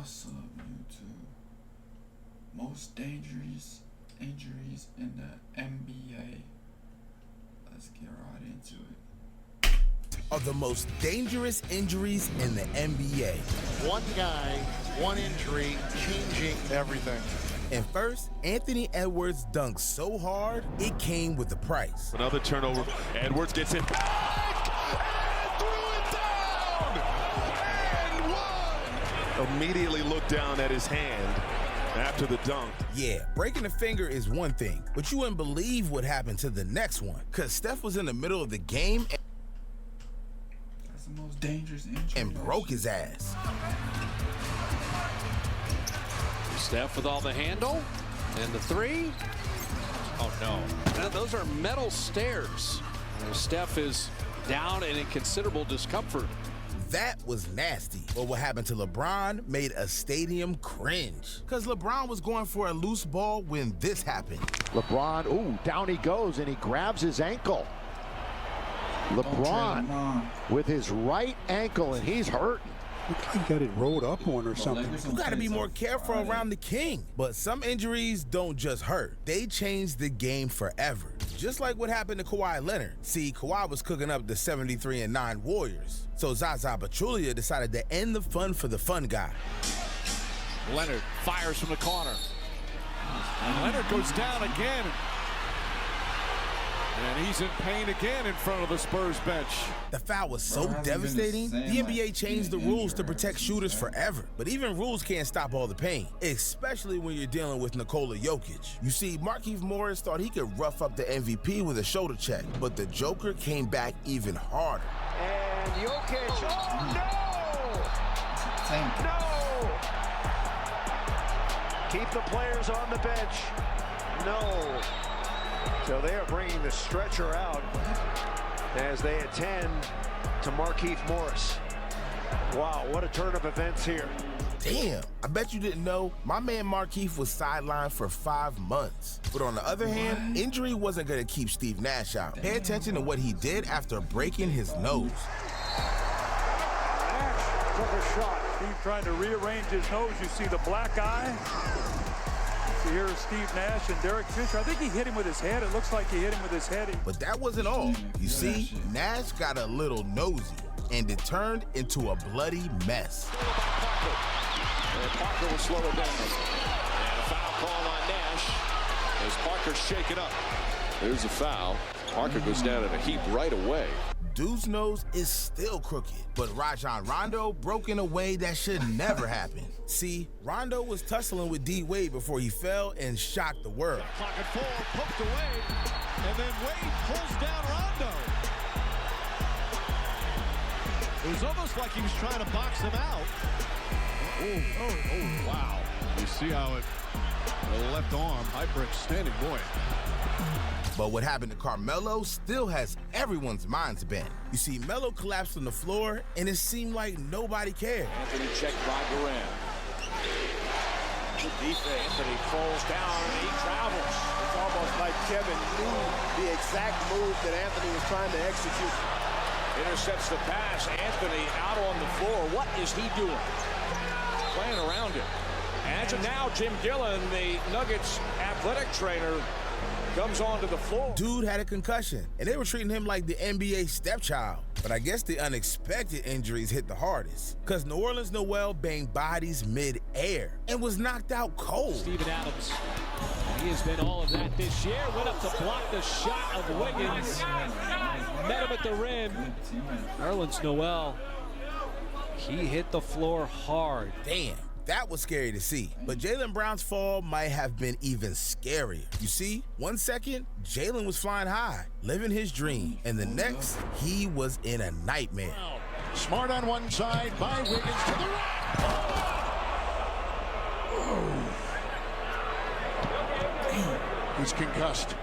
What's up, YouTube? Most dangerous injuries in the NBA. Let's get right into it. Are the most dangerous injuries in the NBA. One guy, one injury, changing everything. And first, Anthony Edwards dunked so hard, it came with a price. Another turnover. Edwards gets it back and threw it down and one. Immediately looked down at his hand after the dunk. Yeah, breaking a finger is one thing, but you wouldn't believe what happened to the next one, because Steph was in the middle of the game That's the most dangerous injury. and broke his ass. Steph with all the handle and the three. Oh no. Now, those are metal stairs. Steph is down and in considerable discomfort. That was nasty. But what happened to LeBron made a stadium cringe, because LeBron was going for a loose ball when this happened. LeBron, ooh, down he goes, and he grabs his ankle. LeBron with his right ankle, and he's hurting. Looks like he got it rolled up on or something. You gotta be more careful around the king. But some injuries don't just hurt. They change the game forever. Just like what happened to Kawhi Leonard. See, Kawhi was cooking up the 73-9 Warriors. So Zaza Pachulia decided to end the fun for the fun guy. Leonard fires from the corner. And Leonard goes down again. And he's in pain again in front of the Spurs bench. The foul was so devastating, the NBA changed the rules to protect shooters forever. But even rules can't stop all the pain, especially when you're dealing with Nikola Jokic. You see, Markieff Morris thought he could rough up the MVP with a shoulder check, but the Joker came back even harder. And Jokic, oh no! No! Keep the players on the bench. No. So they are bringing the stretcher out as they attend to Markieff Morris. Wow, what a turn of events here. Damn, I bet you didn't know, my man Markieff was sidelined for 5 months. But on the other hand, injury wasn't gonna keep Steve Nash out. Pay attention to what he did after breaking his nose. Nash took a shot. Steve trying to rearrange his nose. You see the black eye. So here's Steve Nash and Derek Fisher. I think he hit him with his head. It looks like he hit him with his head. But that wasn't all. You see, Nash got a little nosy, and it turned into a bloody mess. And Parker will slow it down. And a foul call on Nash as Parker's shaken up. There's a foul. Parker goes down in a heap right away. Dude's nose is still crooked, but Rajon Rondo broke in a way that should never happen. See, Rondo was tussling with D. Wade before he fell and shocked the world. Clock at 4, poked to Wade, and then Wade pulls down Rondo. It was almost like he was trying to box him out. Oh, wow. You see how the left arm, hyperextended, boy. But what happened to Carmelo still has everyone's minds bent. You see, Melo collapsed on the floor, and it seemed like nobody cared. Anthony checked by Durant. Good defense. Anthony falls down, and he travels. It's almost like Kevin knew the exact move that Anthony was trying to execute. Intercepts the pass. Anthony out on the floor. What is he doing? Playing around it. And now Jim Gillen, the Nuggets athletic trainer, comes onto the floor. Dude had a concussion, and they were treating him like the NBA stepchild. But I guess the unexpected injuries hit the hardest, because New Orleans Noel banged bodies mid-air and was knocked out cold. Steven Adams, he has been all of that this year. Went up to block the shot of Wiggins. Met him at the rim. Nerlens Noel, he hit the floor hard. Damn. That was scary to see, but Jaylen Brown's fall might have been even scarier. You see, 1 second, Jaylen was flying high, living his dream, and the next, he was in a nightmare. Smart on one side by Wiggins to the right. He's concussed.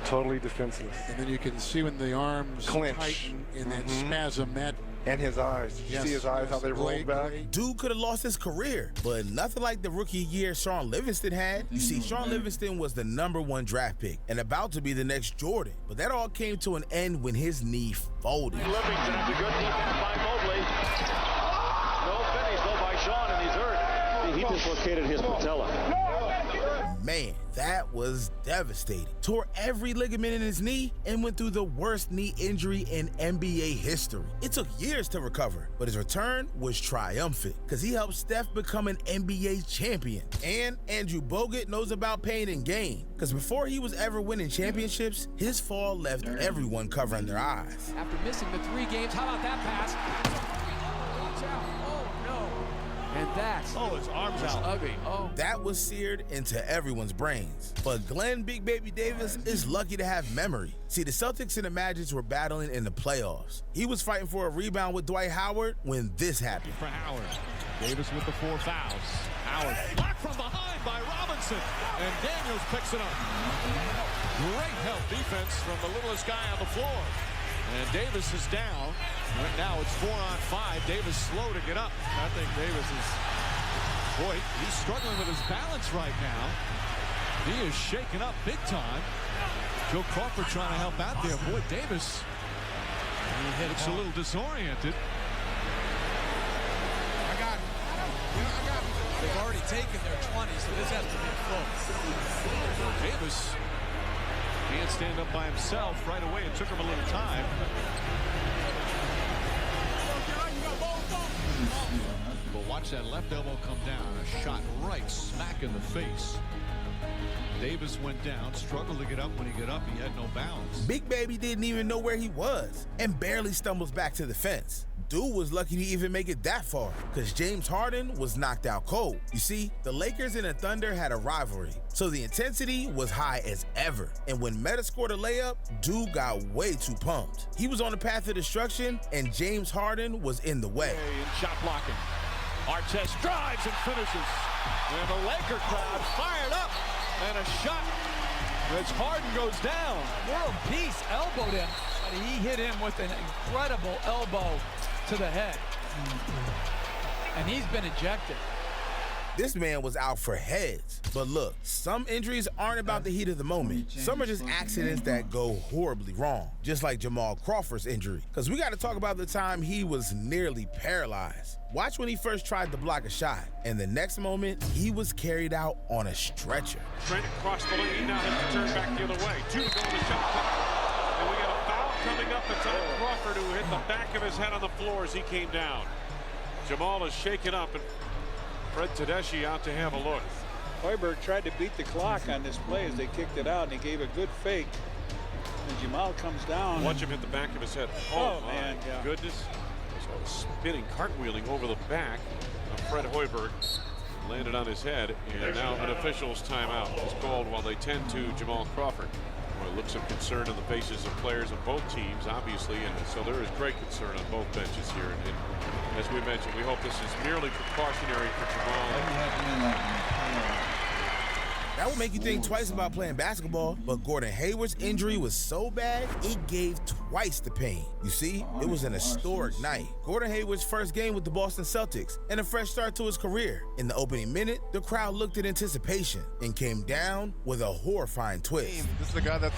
Totally defenseless. And then you can see when the arms clench tighten in that spasm, that. And his eyes. Did you see his eyes, how they rolled back? Dude could have lost his career, but nothing like the rookie year Sean Livingston had. You see, Sean Livingston was the #1 draft pick and about to be the next Jordan. But that all came to an end when his knee folded. Livingston has a good defense by Mobley. No finish though by Sean, and he's hurt. dislocated his patella. Man, that was devastating. Tore every ligament in his knee and went through the worst knee injury in NBA history. It took years to recover, but his return was triumphant because he helped Steph become an NBA champion. And Andrew Bogut knows about pain and gain because before he was ever winning championships, his fall left everyone covering their eyes. After missing the 3 games, how about that pass? Watch out. Oh, no. And that's his arms out. Ugly. Oh. That was seared into everyone's brains. But Glenn Big Baby Davis is lucky to have memory. See, the Celtics and the Magic were battling in the playoffs. He was fighting for a rebound with Dwight Howard when this happened. For Howard. Davis with the 4 fouls. Howard blocked from behind by Robinson. And Daniels picks it up. Great help defense from the littlest guy on the floor. And Davis is down. Right now it's 4-on-5. Davis slow to get up. I think Davis is, boy, he's struggling with his balance right now. He is shaken up big time. Joe Crawford trying to help out there. Boy, Davis, he looks a little disoriented. I got him. They've already taken their 20, so this has to be close. Davis can't stand up by himself right away. It took him a little time. But watch that left elbow come down. A shot right smack in the face. Davis went down, struggled to get up. When he got up, he had no balance. Big Baby didn't even know where he was and barely stumbles back to the fence. Dude was lucky to even make it that far because James Harden was knocked out cold. You see, the Lakers and the Thunder had a rivalry, so the intensity was high as ever. And when Meta scored a layup, Dude got way too pumped. He was on the path of destruction, and James Harden was in the way. Shot blocking. Artest drives and finishes. And the Laker crowd fired up. And a shot as Harden goes down. World Peace elbowed him, but he hit him with an incredible elbow to the head. And he's been ejected. This man was out for heads. But look, some injuries aren't about the heat of the moment. Some are just accidents that go horribly wrong, just like Jamal Crawford's injury. Because we got to talk about the time he was nearly paralyzed. Watch when he first tried to block a shot, and the next moment, he was carried out on a stretcher. Trent crossed the lane, now has to turn back the other way. 2 to go in the shot clock. And we got a foul coming up. It's on Crawford, who hit the back of his head on the floor as he came down. Jamal is shaken up, and Fred Tedeschi out to have a look. Hoiberg tried to beat the clock on this play as they kicked it out, and he gave a good fake. And Jamal comes down. Watch him hit the back of his head. Oh man, goodness. Spinning, cartwheeling over the back of Fred Hoiberg. Landed on his head, and now an official's timeout is called while they tend to Jamal Crawford. Well, looks of concern in the faces of players of both teams, obviously, and so there is great concern on both benches here. And as we mentioned, we hope this is merely precautionary for Jamal. That would make you think twice about playing basketball, but Gordon Hayward's injury was so bad, it gave twice the pain. You see, it was an historic night. Gordon Hayward's first game with the Boston Celtics and a fresh start to his career. In the opening minute, the crowd looked in anticipation and came down with a horrifying twist. This is the guy that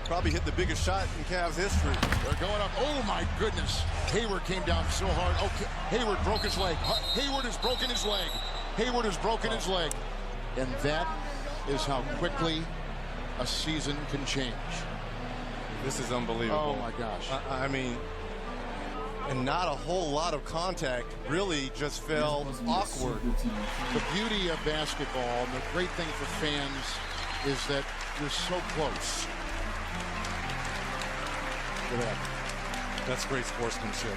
probably hit the biggest shot in Cavs history. They're going up. Oh, my goodness. Hayward came down so hard. Okay, Hayward broke his leg. Hayward has broken his leg. Hayward has broken his leg. And that is how quickly a season can change. This is unbelievable. Oh, my gosh. I mean, and not a whole lot of contact. Really just felt awkward. The beauty of basketball and the great thing for fans is that you're so close. Look at that. That's great sportsmanship.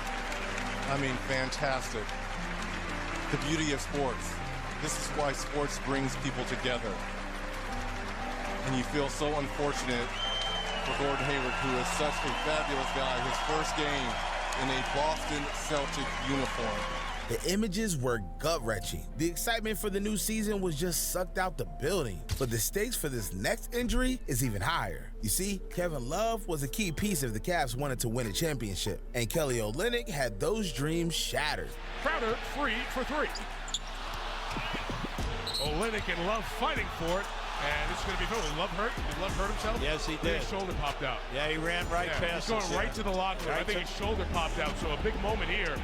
I mean, fantastic. The beauty of sports. This is why sports brings people together. And you feel so unfortunate for Gordon Hayward, who is such a fabulous guy. His first game in a Boston Celtic uniform. The images were gut-wrenching. The excitement for the new season was just sucked out the building. But the stakes for this next injury is even higher. You see, Kevin Love was a key piece if the Cavs wanted to win a championship. And Kelly Olynyk had those dreams shattered. Crowder free for 3. Olynyk and Love fighting for it. And it's going to be Phil. Love hurt? Did Love hurt himself? Yes, he did. His shoulder popped out. Yeah, he ran right past He's going right to the locker room. I think his shoulder popped out. So a big moment here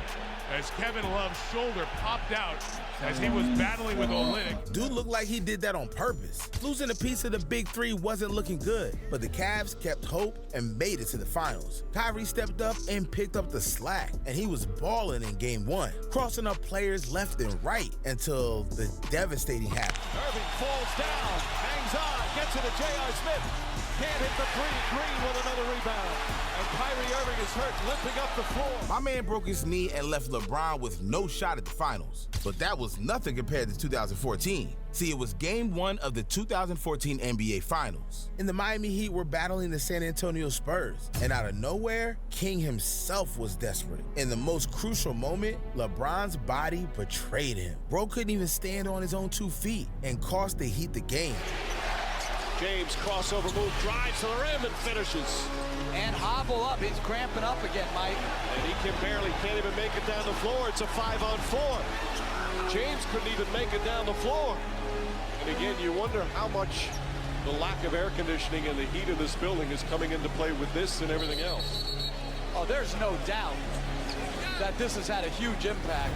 as Kevin Love's shoulder popped out as he was battling with Olynyk. Dude looked like he did that on purpose. Losing a piece of the big three wasn't looking good, but the Cavs kept hope and made it to the finals. Kyrie stepped up and picked up the slack, and he was balling in game one, crossing up players left and right until the devastating happened. Irving falls down, hangs on, gets it to J.R. Smith. Can't hit the three. Green with another rebound. And Kyrie Irving is hurt, limping up the floor. My man broke his knee and left LeBron with no shot at the finals. But that was nothing compared to 2014. See, it was game one of the 2014 NBA Finals. And the Miami Heat were battling the San Antonio Spurs. And out of nowhere, King himself was desperate. In the most crucial moment, LeBron's body betrayed him. Bro couldn't even stand on his own 2 feet and cost the Heat the game. James crossover move, drives to the rim and finishes. And hobble up, he's cramping up again, Mike. And he can't even make it down the floor. It's a 5-on-4. James couldn't even make it down the floor. And again, you wonder how much the lack of air conditioning and the heat of this building is coming into play with this and everything else. Oh, there's no doubt that this has had a huge impact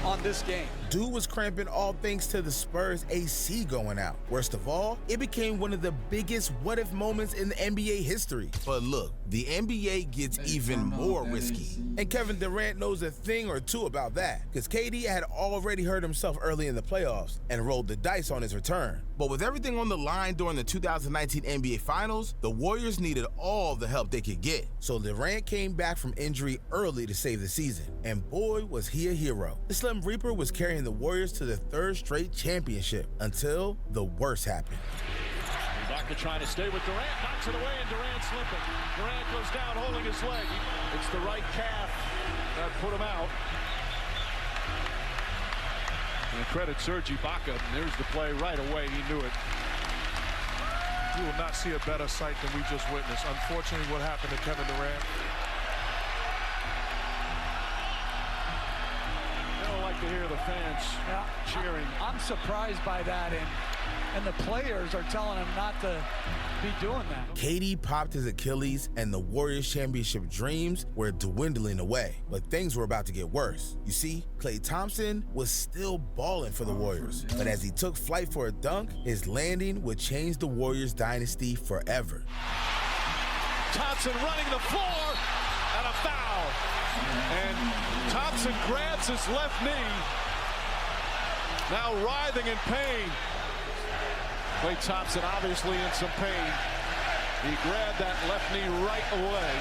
on this game. Dude was cramping all thanks to the Spurs AC going out. Worst of all, it became one of the biggest what-if moments in the NBA history. But look, the NBA gets even more risky. And Kevin Durant knows a thing or two about that, because KD had already hurt himself early in the playoffs and rolled the dice on his return. But with everything on the line during the 2019 NBA Finals, the Warriors needed all the help they could get. So Durant came back from injury early to save the season. And boy, was he a hero. The Slim Reaper was carrying the Warriors to the 3rd straight championship until the worst happened. Ibaka trying to stay with Durant, knocks it away, and Durant slipping. Durant goes down holding his leg. It's the right calf that put him out. And credit Serge Ibaka. There's the play right away. He knew it. You will not see a better sight than we just witnessed. Unfortunately, what happened to Kevin Durant. I don't like to hear the fans cheering. I'm surprised by that, and the players are telling him not to be doing that. KD popped his Achilles, and the Warriors' championship dreams were dwindling away. But things were about to get worse. You see, Klay Thompson was still balling for the Warriors. But as he took flight for a dunk, his landing would change the Warriors' dynasty forever. Thompson running the floor, and a foul. And Thompson grabs his left knee, now writhing in pain. Klay Thompson obviously in some pain. He grabbed that left knee right away.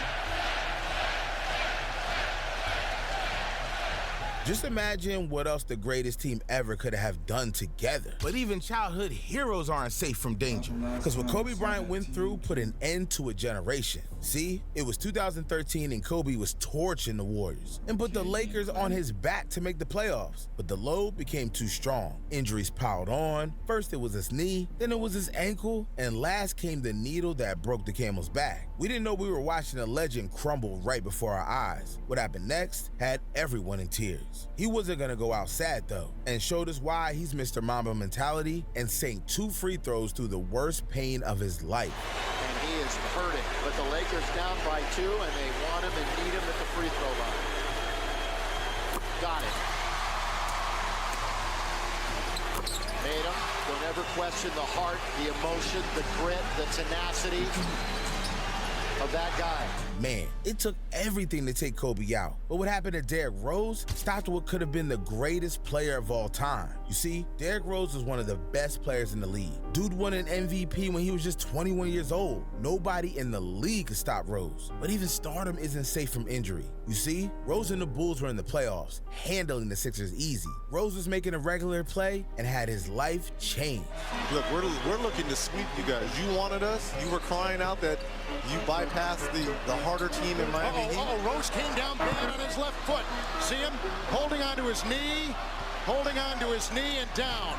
Just imagine what else the greatest team ever could have done together. But even childhood heroes aren't safe from danger, because what Kobe Bryant went through put an end to a generation. See, it was 2013 and Kobe was torching the Warriors and put the Lakers on his back to make the playoffs. But the load became too strong. Injuries piled on. First it was his knee, then it was his ankle, and last came the needle that broke the camel's back. We didn't know we were watching a legend crumble right before our eyes. What happened next had everyone in tears. He wasn't gonna go out sad though, and showed us why he's Mr. Mamba mentality and sank 2 free throws through the worst pain of his life. And he is hurting, but the Lakers down by 2, and they want him and need him at the free throw line. Got it. Made him. Don't ever question the heart, the emotion, the grit, the tenacity of that guy. Man, it took everything to take Kobe out. But what happened to Derrick Rose stopped what could have been the greatest player of all time. You see, Derrick Rose was one of the best players in the league. Dude won an MVP when he was just 21 years old. Nobody in the league could stop Rose. But even stardom isn't safe from injury. You see, Rose and the Bulls were in the playoffs, handling the Sixers easy. Rose was making a regular play and had his life changed. Look, we're looking to sweep you guys. You wanted us. You were crying out that you bypassed the harder team in Miami Heat. Rose came down bad on his left foot. See him holding onto his knee and down.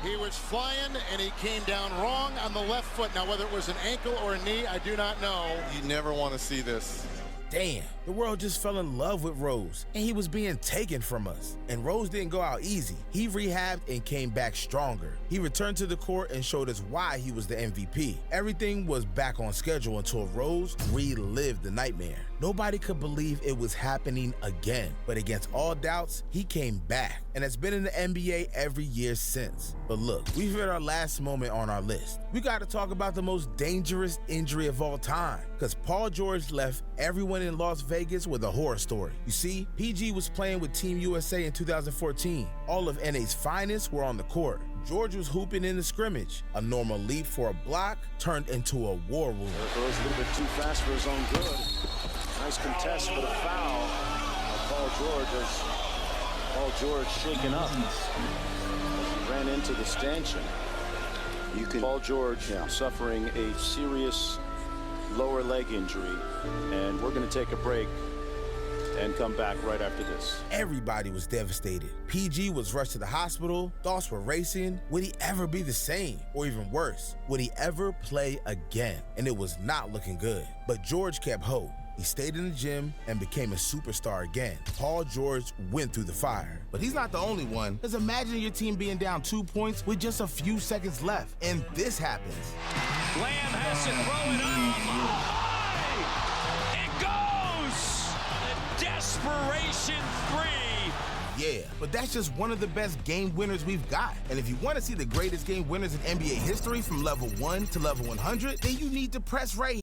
He was flying and he came down wrong on the left foot. Now, whether it was an ankle or a knee, I do not know. You never want to see this. Damn, The world just fell in love with Rose, and he was being taken from us. And Rose didn't go out easy. He rehabbed and came back stronger. He returned to the court and showed us why he was the MVP. Everything was back on schedule until Rose relived the nightmare. Nobody could believe it was happening again. But against all doubts, he came back and has been in the NBA every year since. But look, we've hit our last moment on our list. We got to talk about the most dangerous injury of all time, because Paul George left everyone in Las Vegas with a horror story. You see, PG was playing with Team USA in 2014. All of NA's finest were on the court. George was hooping in the scrimmage. A normal leap for a block turned into a war wound. There goes a little bit too fast for his own good. Nice contest for the foul. Paul George shaken up. He ran into the stanchion. Paul George suffering a serious lower leg injury, and we're going to take a break and come back right after this. Everybody was devastated. PG was rushed to the hospital. Thoughts were racing. Would he ever be the same? Or even worse, would he ever play again? And it was not looking good. But George kept hope. He stayed in the gym and became a superstar again. Paul George went through the fire. But he's not the only one. Because imagine your team being down 2 points with just a few seconds left, and this happens. Lamb has to throw it up. It goes! The desperation three. Yeah, but that's just one of the best game winners we've got. And if you want to see the greatest game winners in NBA history from level 1 to level 100, then you need to press right